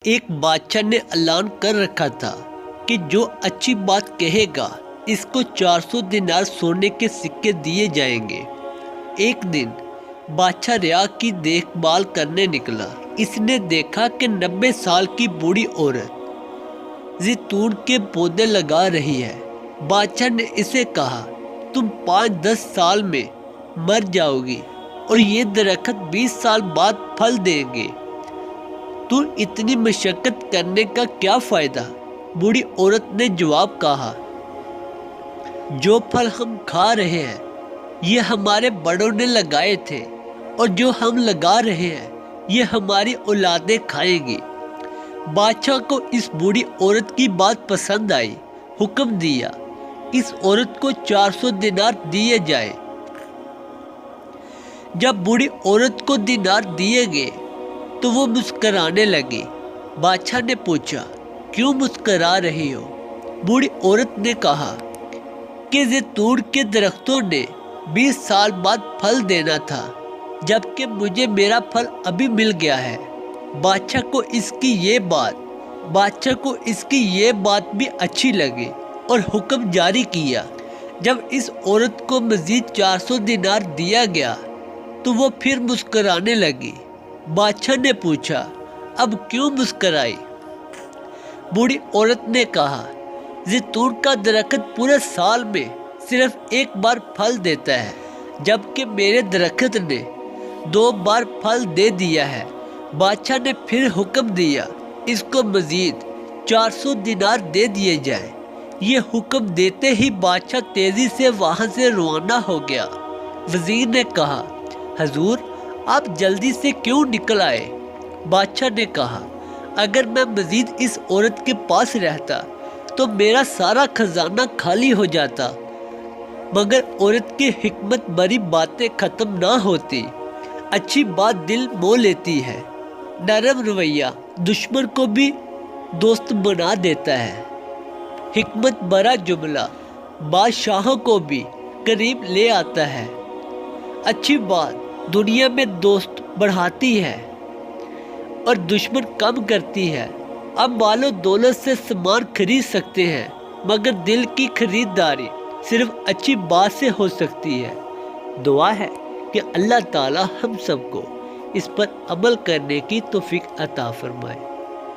ایک بادشاہ نے اعلان کر رکھا تھا کہ جو اچھی بات کہے گا اس کو 400 دینار سونے کے سکے دیے جائیں گے۔ ایک دن بادشاہ رعایا کی دیکھ بھال کرنے نکلا۔ اس نے دیکھا کہ 90 سال کی بوڑھی عورت زیتون کے پودے لگا رہی ہے۔ بادشاہ نے اسے کہا، تم 5-10 سال میں مر جاؤ گی اور یہ درخت 20 سال بعد پھل دیں گے۔ تو اتنی مشقت کرنے کا کیا فائدہ؟ بوڑھی عورت نے جواب کہا، جو پھل ہم کھا رہے ہیں یہ ہمارے بڑوں نے لگائے تھے اور جو ہم لگا رہے ہیں یہ ہماری اولادیں کھائیں گی۔ بادشاہ کو اس بوڑھی عورت کی بات پسند آئی۔ حکم دیا، اس عورت کو 400 دینار دیے جائے۔ جب بوڑھی عورت کو دینار دیے گئے تو وہ مسکرانے لگی۔ بادشاہ نے پوچھا، کیوں مسکرا رہی ہو؟ بوڑھی عورت نے کہا کہ زیتون کے درختوں نے 20 سال بعد پھل دینا تھا، جبکہ مجھے میرا پھل ابھی مل گیا ہے۔ بادشاہ کو اس کی یہ بات بھی اچھی لگی اور حکم جاری کیا۔ جب اس عورت کو مزید 400 دینار دیا گیا تو وہ پھر مسکرانے لگی۔ بادشاہ نے پوچھا، اب کیوں مسکرائی؟ بوڑھی عورت نے کہا، زیتون کا درخت پورے سال میں صرف ایک بار پھل دیتا ہے، جبکہ میرے درخت نے 2 بار پھل دے دیا ہے۔ بادشاہ نے پھر حکم دیا، اس کو مزید 400 دینار دے دیے جائیں۔ یہ حکم دیتے ہی بادشاہ تیزی سے وہاں سے روانہ ہو گیا۔ وزیر نے کہا، حضور آپ جلدی سے کیوں نکل آئے؟ بادشاہ نے کہا، اگر میں مزید اس عورت کے پاس رہتا تو میرا سارا خزانہ خالی ہو جاتا، مگر عورت کی حکمت بھری باتیں ختم نہ ہوتی۔ اچھی بات دل مو لیتی ہے، نرم رویہ دشمن کو بھی دوست بنا دیتا ہے، حکمت بھرا جملہ بادشاہوں کو بھی قریب لے آتا ہے۔ اچھی بات دنیا میں دوست بڑھاتی ہے اور دشمن کم کرتی ہے۔ اب مال و دولت سے سامان خرید سکتے ہیں، مگر دل کی خریداری صرف اچھی بات سے ہو سکتی ہے۔ دعا ہے کہ اللہ تعالی ہم سب کو اس پر عمل کرنے کی توفیق عطا فرمائے۔